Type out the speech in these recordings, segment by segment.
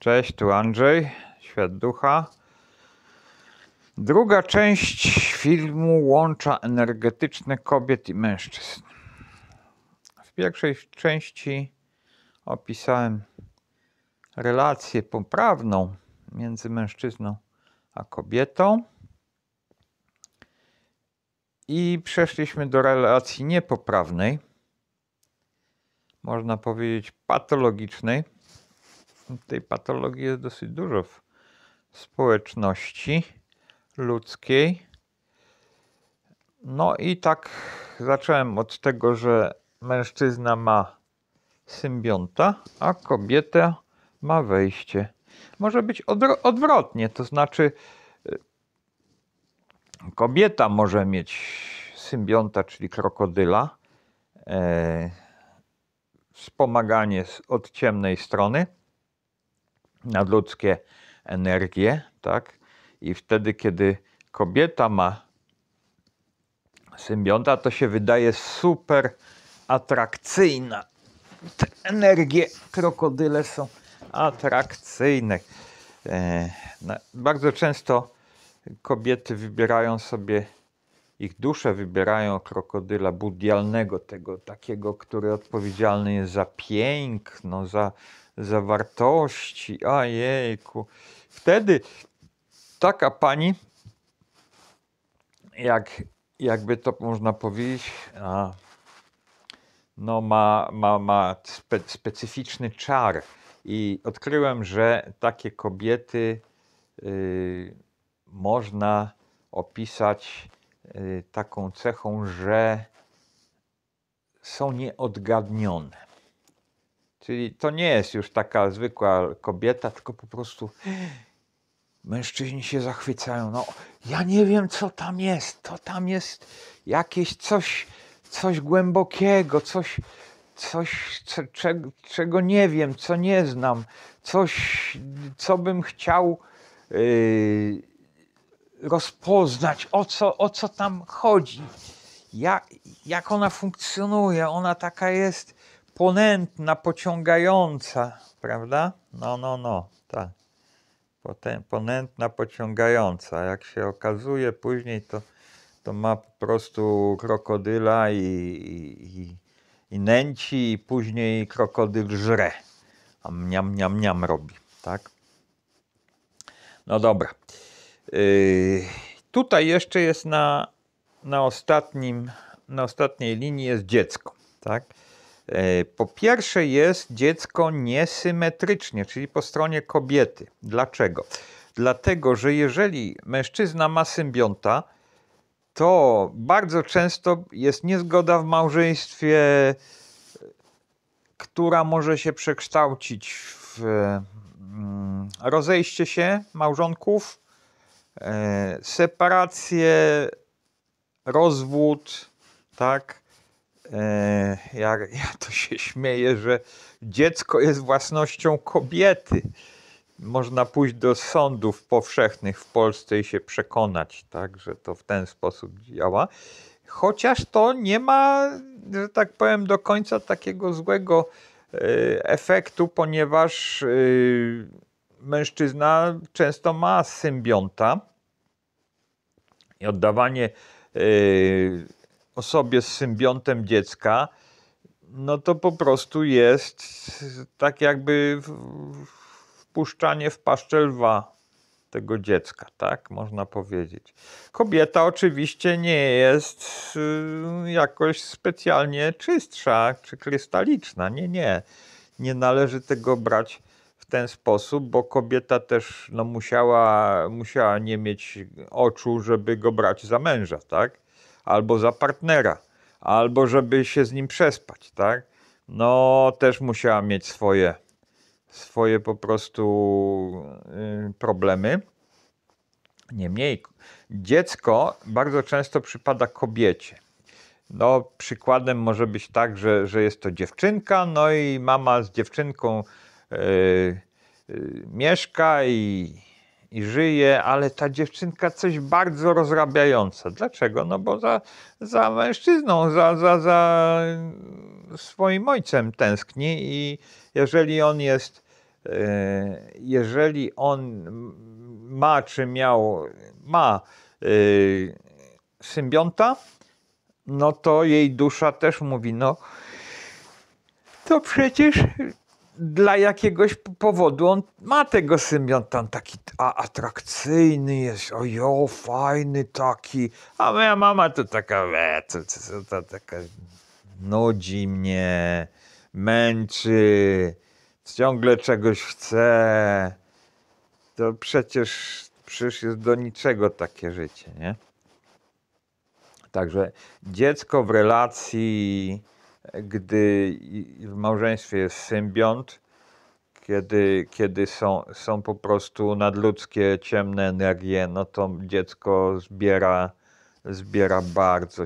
Cześć, tu Andrzej, Świat Ducha. Druga część filmu Łącza energetyczne kobiet i mężczyzn. W pierwszej części opisałem relację poprawną między mężczyzną a kobietą i przeszliśmy do relacji niepoprawnej, można powiedzieć patologicznej. Tej patologii jest dosyć dużo w społeczności ludzkiej. No i tak zacząłem od tego, że mężczyzna ma symbionta, a kobieta ma wejście. Może być odwrotnie, to znaczy kobieta może mieć symbionta, czyli krokodyla, wspomaganie od ciemnej strony, nadludzkie energie, tak? I wtedy, kiedy kobieta ma symbionta, to się wydaje super atrakcyjna. Te energie krokodyle są atrakcyjne. Bardzo często kobiety wybierają sobie, ich dusze wybierają krokodyla budialnego, tego takiego, który odpowiedzialny jest za piękno, za wartości. Ojejku. Wtedy taka pani, jakby to można powiedzieć, no ma specyficzny czar. I odkryłem, że takie kobiety można opisać taką cechą, że są nieodgadnione. Czyli to nie jest już taka zwykła kobieta, tylko po prostu mężczyźni się zachwycają. No, ja nie wiem, co tam jest. To tam jest jakieś coś głębokiego, coś czego nie wiem, co nie znam, coś, co bym chciał rozpoznać, o co tam chodzi, jak ona funkcjonuje. Ona taka jest ponętna, pociągająca, prawda? No, tak. Ponętna, pociągająca. Jak się okazuje później, to ma po prostu krokodyla i nęci, i później krokodyl żre. A mniam robi, tak? No dobra. Tutaj jeszcze jest na ostatniej linii jest dziecko, tak? Po pierwsze jest dziecko niesymetrycznie, czyli po stronie kobiety. Dlaczego? Dlatego, że jeżeli mężczyzna ma symbionta, to bardzo często jest niezgoda w małżeństwie, która może się przekształcić w rozejście się małżonków, separację, rozwód, tak? Ja to się śmieję, że dziecko jest własnością kobiety. Można pójść do sądów powszechnych w Polsce i się przekonać, tak, że to w ten sposób działa. Chociaż to nie ma, że tak powiem, do końca takiego złego efektu, ponieważ mężczyzna często ma symbionta i oddawanie osobie z symbiontem dziecka, no to po prostu jest tak jakby wpuszczanie w paszczę lwa tego dziecka, tak można powiedzieć. Kobieta oczywiście nie jest jakoś specjalnie czystsza czy krystaliczna. Nie należy tego brać w ten sposób, bo kobieta też no, musiała nie mieć oczu, żeby go brać za męża, tak? Albo za partnera, albo żeby się z nim przespać, tak? No też musiała mieć swoje po prostu problemy. Niemniej dziecko bardzo często przypada kobiecie. No, przykładem może być tak, że jest to dziewczynka, no i mama z dziewczynką mieszka i żyje, ale ta dziewczynka coś bardzo rozrabiająca. Dlaczego? No bo za mężczyzną, za swoim ojcem tęskni i jeżeli on jest jeżeli on ma, czy ma symbionta, no to jej dusza też mówi, no to przecież dla jakiegoś powodu on ma tego symbionta, on taki atrakcyjny jest, ojo, fajny taki, a moja mama to taka, to taka nudzi mnie, męczy, ciągle czegoś chce, to przecież jest do niczego takie życie, nie? Także dziecko w relacji, gdy w małżeństwie jest symbiont, kiedy są po prostu nadludzkie, ciemne energie, no to dziecko zbiera bardzo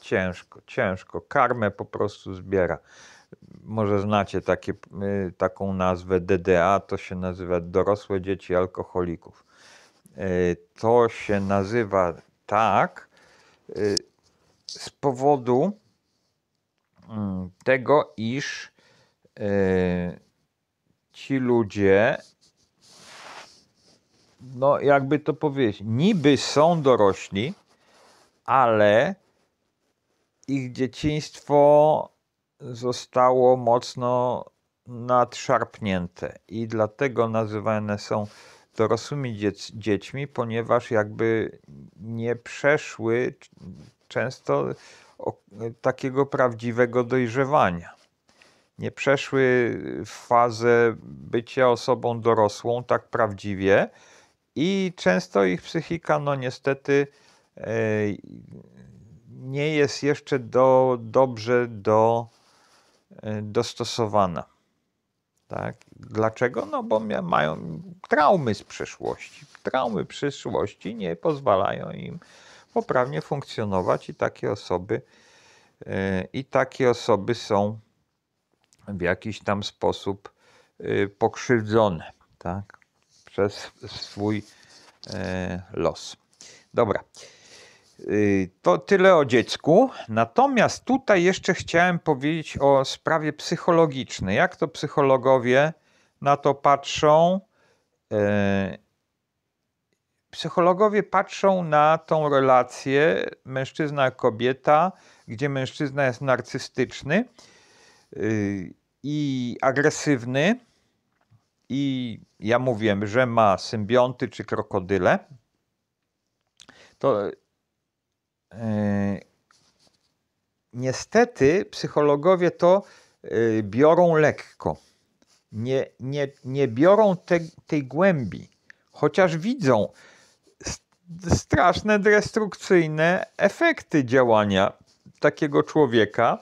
ciężko. Karmę po prostu zbiera. Może znacie taką nazwę DDA, to się nazywa dorosłe dzieci alkoholików. To się nazywa tak z powodu tego, iż ci ludzie, no jakby to powiedzieć, niby są dorośli, ale ich dzieciństwo zostało mocno nadszarpnięte i dlatego nazywane są dorosłymi dziećmi, ponieważ jakby nie przeszły często takiego prawdziwego dojrzewania. Nie przeszły w fazę bycia osobą dorosłą tak prawdziwie i często ich psychika, no niestety, nie jest jeszcze dobrze dostosowana. Tak? Dlaczego? No bo mają traumy z przeszłości. Traumy przyszłości nie pozwalają im poprawnie funkcjonować i takie osoby są w jakiś tam sposób pokrzywdzone, tak? Przez swój los. Dobra. To tyle o dziecku. Natomiast tutaj jeszcze chciałem powiedzieć o sprawie psychologicznej. Jak to psychologowie na to patrzą? Psychologowie patrzą na tą relację mężczyzna-kobieta, gdzie mężczyzna jest narcystyczny i agresywny i ja mówiłem, że ma symbionty czy krokodyle. To niestety psychologowie to biorą lekko. Nie biorą tej głębi, chociaż widzą straszne, destrukcyjne efekty działania takiego człowieka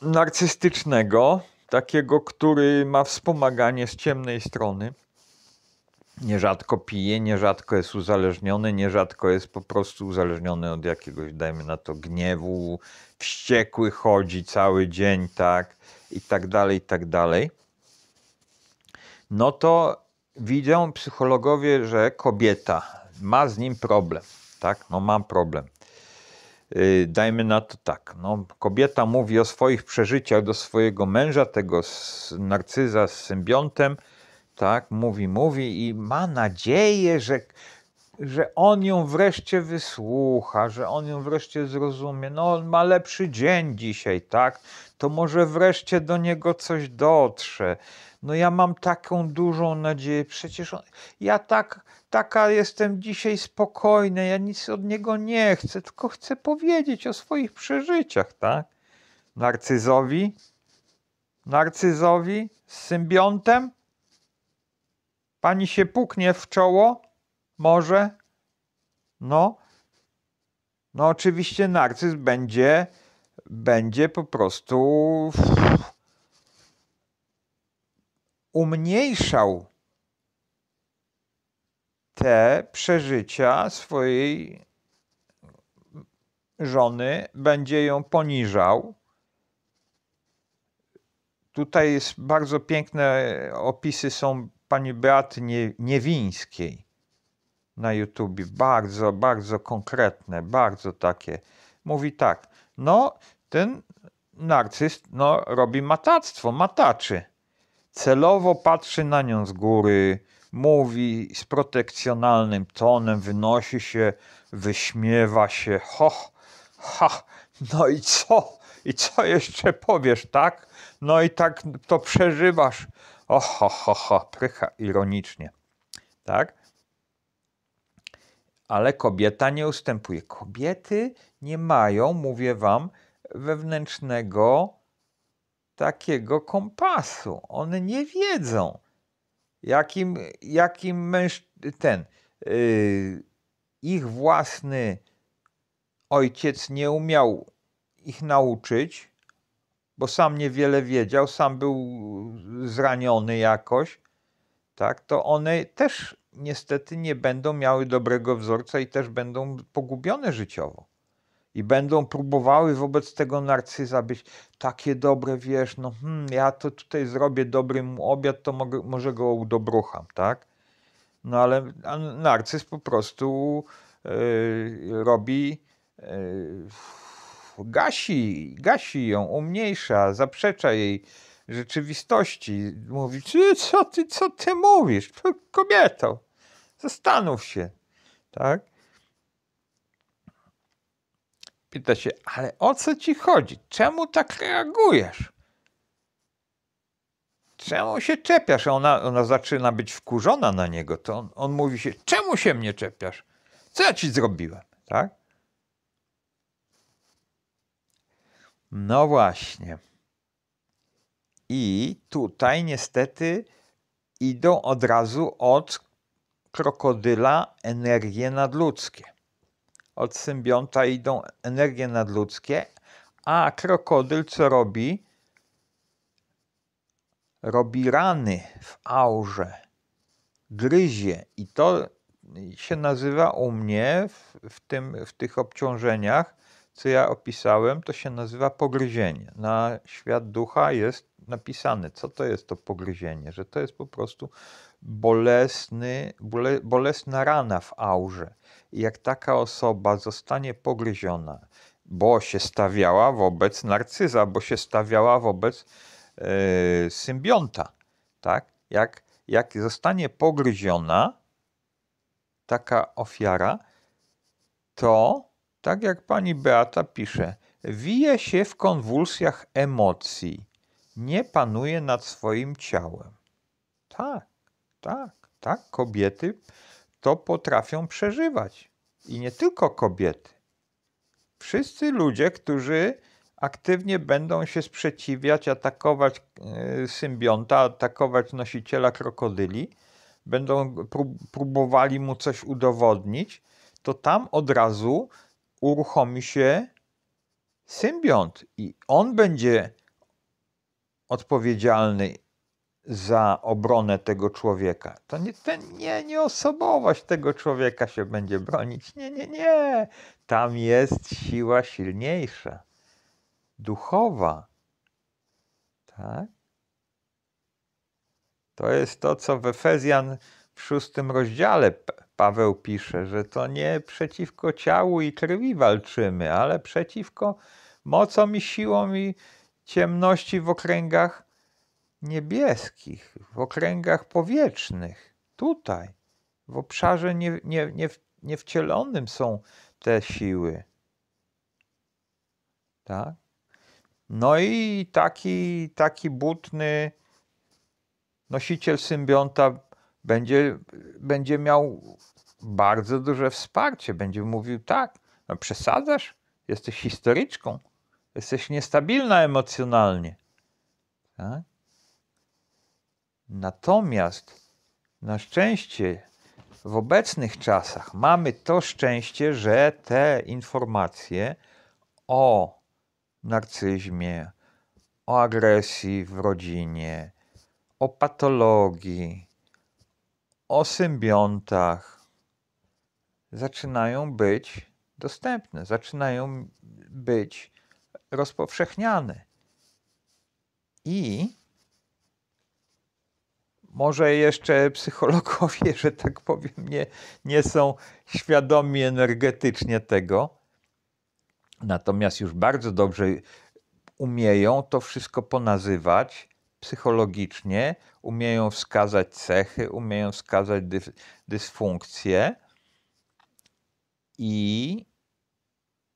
narcystycznego, takiego, który ma wspomaganie z ciemnej strony. Nierzadko pije, nierzadko jest uzależniony, nierzadko jest po prostu uzależniony od jakiegoś, dajmy na to, gniewu, wściekły chodzi cały dzień, tak, i tak dalej. No to widzą psychologowie, że kobieta ma z nim problem, tak, no mam problem. Dajmy na to tak, no, kobieta mówi o swoich przeżyciach do swojego męża, tego narcyza z symbiontem, tak, mówi i ma nadzieję, że on ją wreszcie wysłucha, że on ją wreszcie zrozumie. No, on ma lepszy dzień dzisiaj, tak, to może wreszcie do niego coś dotrze. No ja mam taką dużą nadzieję, przecież taka jestem dzisiaj spokojna, ja nic od niego nie chcę, tylko chcę powiedzieć o swoich przeżyciach, tak? Narcyzowi z symbiontem? Pani się puknie w czoło? Może? No oczywiście narcyz będzie po prostu umniejszał te przeżycia swojej żony, będzie ją poniżał. Tutaj jest bardzo piękne opisy są pani Beaty Niewińskiej na YouTube. Bardzo, bardzo konkretne, bardzo takie. Mówi tak, no ten narcyz robi matactwo, mataczy. celowo patrzy na nią z góry, mówi z protekcjonalnym tonem, wynosi się, wyśmiewa się, ha, no i co? I co jeszcze powiesz, tak? No i tak to przeżywasz, prycha ironicznie, tak? Ale kobieta nie ustępuje. Kobiety nie mają, mówię wam, wewnętrznego takiego kompasu. One nie wiedzą, jakim ich własny ojciec nie umiał ich nauczyć, bo sam niewiele wiedział, sam był zraniony jakoś, tak, to one też niestety nie będą miały dobrego wzorca i też będą pogubione życiowo. I będą próbowały wobec tego narcyza być takie dobre, wiesz, ja to tutaj zrobię dobry mu obiad, to może go udobrucham, tak? No ale narcyz po prostu robi, gasi ją, umniejsza, zaprzecza jej rzeczywistości. Mówi, co ty mówisz? Kobieto, zastanów się, tak? Pyta się, ale o co ci chodzi? Czemu tak reagujesz? Czemu się czepiasz? Ona zaczyna być wkurzona na niego. To on mówi się, czemu się mnie czepiasz? Co ja ci zrobiłem? Tak? No właśnie. I tutaj niestety idą od razu od krokodyla energie nadludzkie. Od symbionta idą energie nadludzkie, a krokodyl co robi? Robi rany w aurze, gryzie i to się nazywa u mnie w tych obciążeniach, co ja opisałem, to się nazywa pogryzienie. Na świat ducha jest napisane, co to jest to pogryzienie, że to jest po prostu bolesna rana w aurze. I jak taka osoba zostanie pogryziona, bo się stawiała wobec narcyza, bo się stawiała wobec symbionta, tak? Jak zostanie pogryziona taka ofiara, to, tak jak pani Beata pisze, wije się w konwulsjach emocji, nie panuje nad swoim ciałem. Tak, kobiety to potrafią przeżywać. I nie tylko kobiety. Wszyscy ludzie, którzy aktywnie będą się sprzeciwiać, atakować symbionta, atakować nosiciela krokodyli, będą próbowali mu coś udowodnić, to tam od razu uruchomi się symbiont i on będzie odpowiedzialny za obronę tego człowieka. To nie osobowość tego człowieka się będzie bronić. Nie. Tam jest siła silniejsza, duchowa. Tak? To jest to, co w Efezjan w 6 rozdziale Paweł pisze, że to nie przeciwko ciału i krwi walczymy, ale przeciwko mocom i siłom i ciemności w okręgach niebieskich, w okręgach powietrznych. Tutaj, w obszarze niewcielonym są te siły. Tak? No i taki butny nosiciel symbionta będzie miał bardzo duże wsparcie. Będzie mówił, tak, no przesadzasz? Jesteś historyczką. Jesteś niestabilna emocjonalnie. Tak? Natomiast na szczęście w obecnych czasach mamy to szczęście, że te informacje o narcyzmie, o agresji w rodzinie, o patologii, o symbiontach zaczynają być dostępne, zaczynają być rozpowszechniane. I może jeszcze psychologowie, że tak powiem, nie są świadomi energetycznie tego, natomiast już bardzo dobrze umieją to wszystko ponazywać psychologicznie, umieją wskazać cechy, umieją wskazać dysfunkcje i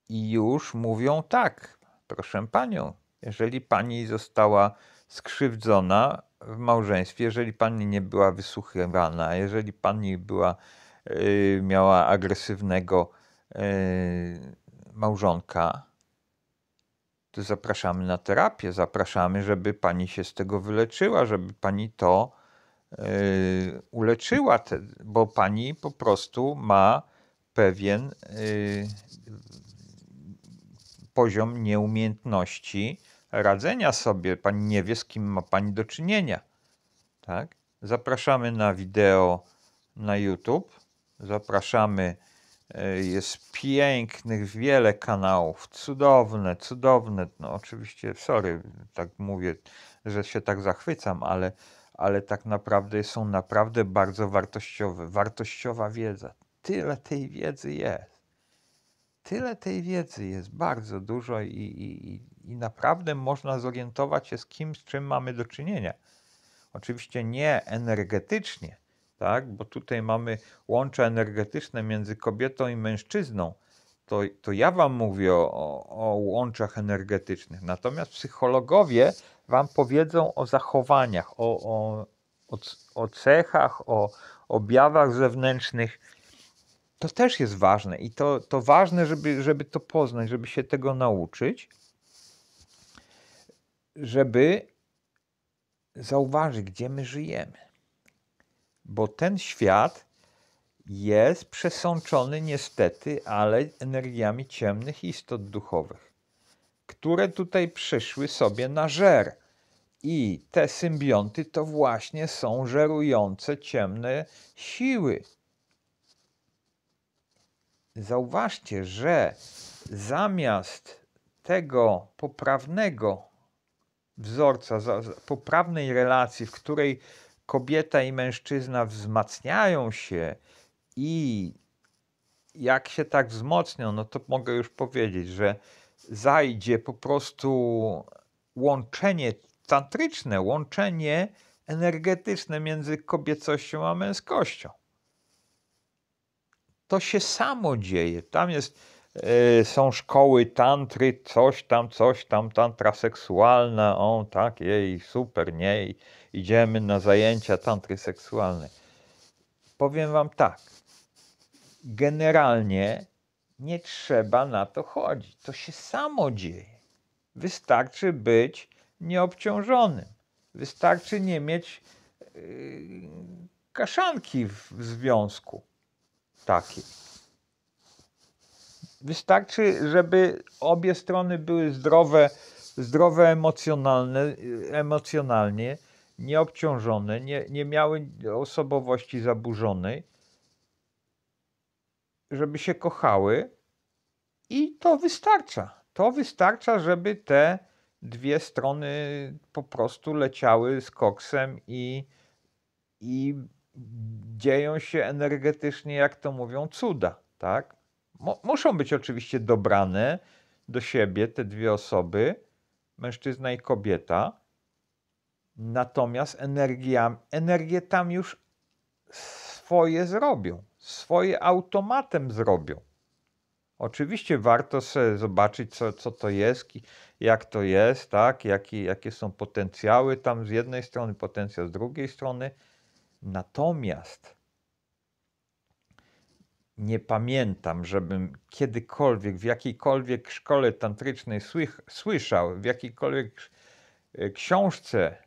już mówią tak, proszę panią, jeżeli pani została skrzywdzona w małżeństwie, jeżeli pani nie była wysłuchiwana, jeżeli pani miała agresywnego małżonka, to zapraszamy na terapię, zapraszamy, żeby pani się z tego wyleczyła, żeby pani to uleczyła, bo pani po prostu ma pewien poziom nieumiejętności radzenia sobie. Pani nie wie, z kim ma pani do czynienia. Tak? Zapraszamy na wideo na YouTube. Zapraszamy. Jest pięknych, wiele kanałów. Cudowne, cudowne. No oczywiście, sorry, tak mówię, że się tak zachwycam, ale tak naprawdę są naprawdę bardzo wartościowe. Wartościowa wiedza. Tyle tej wiedzy jest. Tyle tej wiedzy jest, bardzo dużo i naprawdę można zorientować się z czym mamy do czynienia. Oczywiście nie energetycznie, tak? Bo tutaj mamy łącza energetyczne między kobietą i mężczyzną. To ja wam mówię o łączach energetycznych. Natomiast psychologowie wam powiedzą o zachowaniach, o cechach, o objawach zewnętrznych. To też jest ważne i to ważne, żeby to poznać, żeby się tego nauczyć, żeby zauważyć, gdzie my żyjemy. Bo ten świat jest przesączony niestety, ale energiami ciemnych istot duchowych, które tutaj przyszły sobie na żer. I te symbionty to właśnie są żerujące ciemne siły. Zauważcie, że zamiast tego poprawnego wzorca, poprawnej relacji, w której kobieta i mężczyzna wzmacniają się i jak się tak wzmocnią, no to mogę już powiedzieć, że zajdzie po prostu łączenie tantryczne, łączenie energetyczne między kobiecością a męskością. To się samo dzieje. Tam są szkoły tantry, coś tam, tantra seksualna, tak, jej, super, nie, idziemy na zajęcia tantry seksualnej. Powiem wam tak, generalnie nie trzeba na to chodzić, to się samo dzieje. Wystarczy być nieobciążonym, wystarczy nie mieć kaszanki w związku takiej. Wystarczy, żeby obie strony były zdrowe emocjonalnie, nieobciążone, nie miały osobowości zaburzonej, żeby się kochały i to wystarcza. To wystarcza, żeby te dwie strony po prostu leciały z koksem i dzieją się energetycznie, jak to mówią, cuda, tak? Muszą być oczywiście dobrane do siebie te dwie osoby, mężczyzna i kobieta, natomiast energie tam już swoje zrobią, swoje automatem zrobią. Oczywiście warto sobie zobaczyć, co to jest, jak to jest, tak? Jakie są potencjały tam z jednej strony, potencjał z drugiej strony. Natomiast nie pamiętam, żebym kiedykolwiek w jakiejkolwiek szkole tantrycznej słyszał, w jakiejkolwiek książce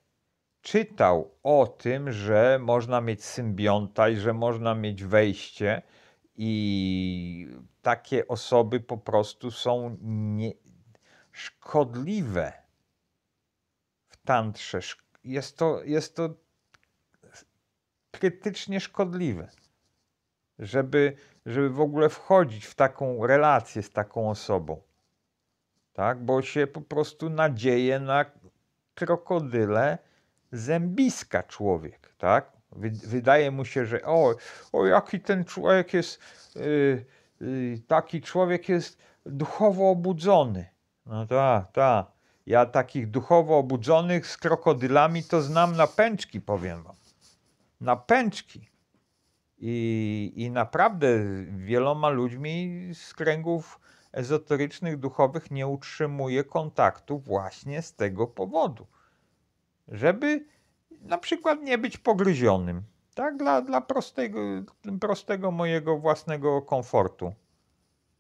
czytał o tym, że można mieć symbionta i że można mieć wejście i takie osoby po prostu są szkodliwe w tantrze. Jest to krytycznie szkodliwe, żeby w ogóle wchodzić w taką relację z taką osobą, tak? Bo się po prostu nadzieje na krokodyle zębiska człowiek, tak? Wydaje mu się, że jaki ten człowiek jest, taki człowiek jest duchowo obudzony. No tak. Ja takich duchowo obudzonych z krokodylami to znam na pęczki, powiem wam. Na pęczki. I naprawdę wieloma ludźmi z kręgów ezoterycznych, duchowych nie utrzymuję kontaktu właśnie z tego powodu. Żeby na przykład nie być pogryzionym. Tak? Dla prostego mojego własnego komfortu.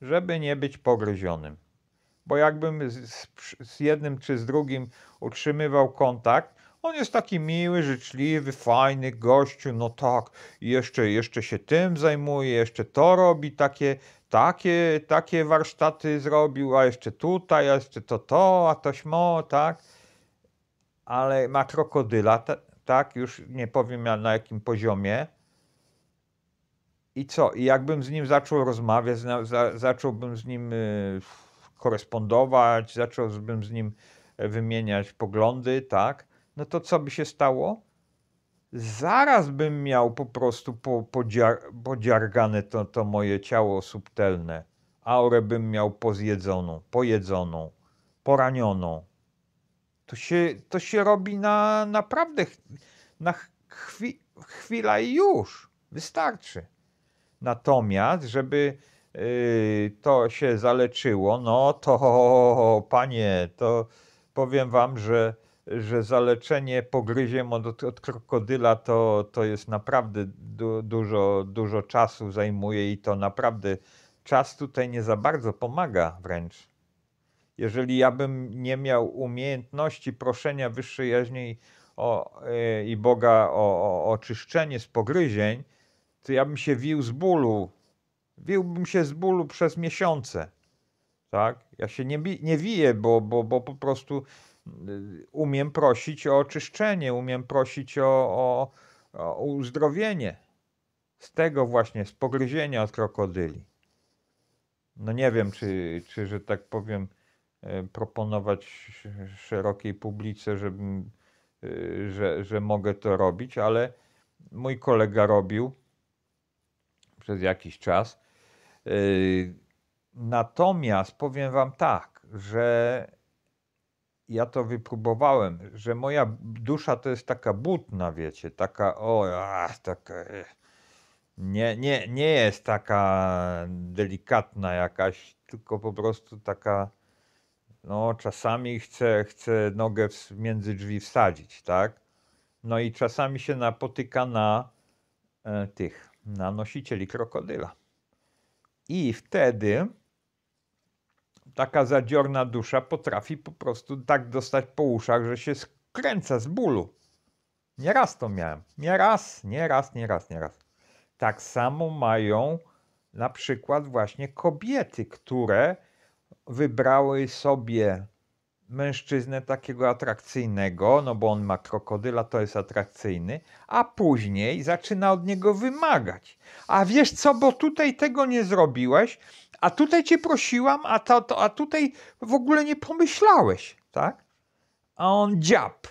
Żeby nie być pogryzionym. Bo jakbym z jednym czy z drugim utrzymywał kontakt, on jest taki miły, życzliwy, fajny gościu, no tak, jeszcze się tym zajmuje, jeszcze to robi, takie warsztaty zrobił, a jeszcze tutaj, a jeszcze to, a to śmo, tak. Ale ma krokodyla, tak, już nie powiem na jakim poziomie. I co? I jakbym z nim zaczął rozmawiać, zacząłbym z nim korespondować, zacząłbym z nim wymieniać poglądy, tak? No to co by się stało? Zaraz bym miał po prostu podziargane to moje ciało subtelne. Aurę bym miał pojedzoną, poranioną. To się robi naprawdę na chwila i już. Wystarczy. Natomiast, żeby to się zaleczyło, no to panie, to powiem wam, że zaleczenie pogryziem od krokodyla to jest naprawdę dużo czasu zajmuje i to naprawdę czas tutaj nie za bardzo pomaga wręcz. Jeżeli ja bym nie miał umiejętności proszenia wyższej jaźni i Boga o oczyszczenie z pogryzień, to ja bym się wił z bólu. Wiłbym się z bólu przez miesiące. Tak? Ja się nie wiję, bo po prostu umiem prosić o oczyszczenie, umiem prosić o uzdrowienie. Z tego właśnie, z pogryzienia od krokodyli. No nie wiem, czy że tak powiem, proponować szerokiej publice, że mogę to robić, ale mój kolega robił przez jakiś czas. Natomiast powiem wam tak, że ja to wypróbowałem, że moja dusza to jest taka butna, wiecie, taka nie jest taka delikatna jakaś, tylko po prostu taka, no czasami chce nogę między drzwi wsadzić, tak? No i czasami się napotyka na nosicieli krokodyla. I wtedy taka zadziorna dusza potrafi po prostu tak dostać po uszach, że się skręca z bólu. Nieraz to miałem. Nieraz. Tak samo mają na przykład właśnie kobiety, które wybrały sobie mężczyznę takiego atrakcyjnego, no bo on ma krokodyla, to jest atrakcyjny, a później zaczyna od niego wymagać. A wiesz co, bo tutaj tego nie zrobiłeś, a tutaj cię prosiłam, a tutaj w ogóle nie pomyślałeś, tak? A on dziab,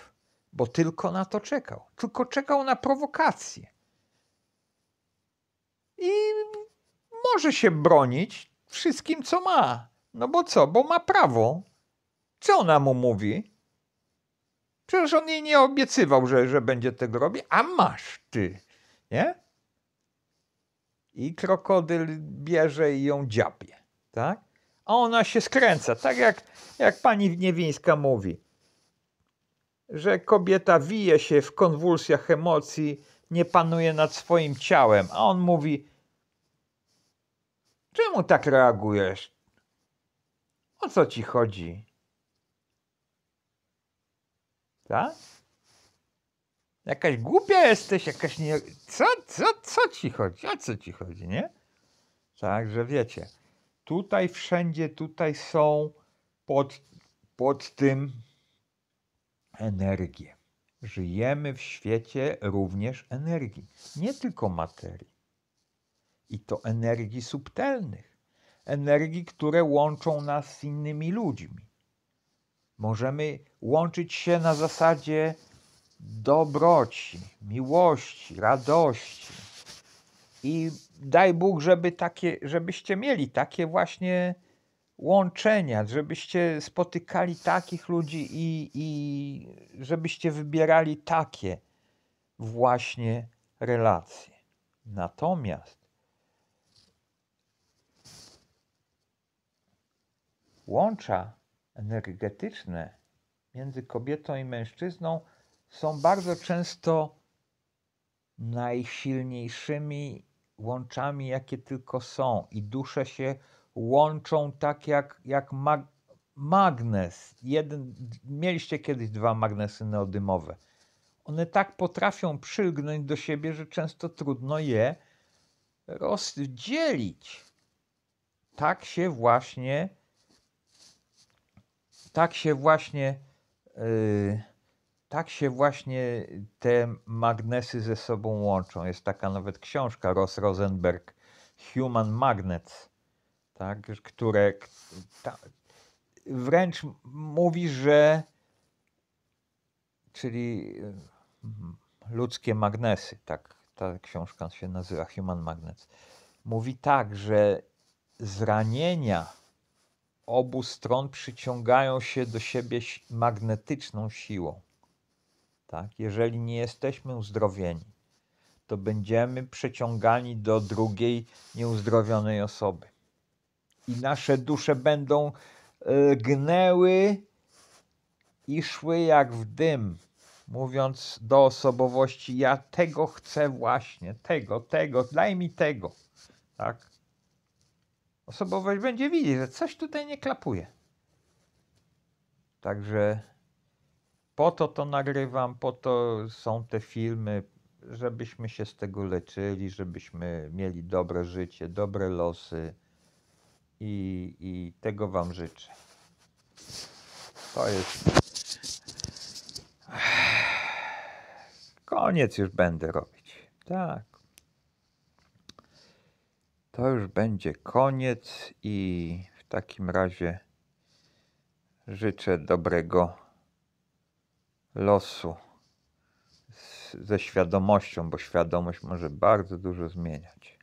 bo tylko na to czekał. Tylko czekał na prowokację. I może się bronić wszystkim, co ma. No bo co? Bo ma prawo. Co ona mu mówi? Przecież on jej nie obiecywał, że będzie tego robić, a masz ty, nie? I krokodyl bierze i ją dziabie, tak? A ona się skręca, tak jak pani Niewińska mówi, że kobieta wije się w konwulsjach emocji, nie panuje nad swoim ciałem, a on mówi, czemu tak reagujesz? O co ci chodzi? Tak? Jakaś głupia jesteś, jakaś nie... Co ci chodzi? O co ci chodzi, nie? Także wiecie, wszędzie są pod tym energie. Żyjemy w świecie również energii, nie tylko materii. I to energii subtelnych. Energii, które łączą nas z innymi ludźmi. Możemy łączyć się na zasadzie dobroci, miłości, radości. I daj Bóg, żebyście mieli takie właśnie łączenia, żebyście spotykali takich ludzi i żebyście wybierali takie właśnie relacje. Natomiast łącza energetyczne między kobietą i mężczyzną są bardzo często najsilniejszymi łączami, jakie tylko są, i dusze się łączą tak jak magnes. Mieliście kiedyś 2 magnesy neodymowe. One tak potrafią przylgnąć do siebie, że często trudno je rozdzielić. Tak się właśnie te magnesy ze sobą łączą. Jest taka nawet książka Ross Rosenberg, Human Magnets, tak, które wręcz mówi, że czyli ludzkie magnesy, tak, ta książka się nazywa Human Magnets. Mówi tak, że zranienia obu stron przyciągają się do siebie magnetyczną siłą. Tak? Jeżeli nie jesteśmy uzdrowieni, to będziemy przeciągani do drugiej nieuzdrowionej osoby. I nasze dusze będą gnęły i szły jak w dym, mówiąc do osobowości: ja tego chcę właśnie, tego, daj mi tego. Tak? Osobowość będzie widzieć, że coś tutaj nie klapuje. Także po to nagrywam, po to są te filmy, żebyśmy się z tego leczyli, żebyśmy mieli dobre życie, dobre losy i tego wam życzę. To jest koniec, już będę robić. Tak. To już będzie koniec i w takim razie życzę dobrego losu ze świadomością, bo świadomość może bardzo dużo zmieniać.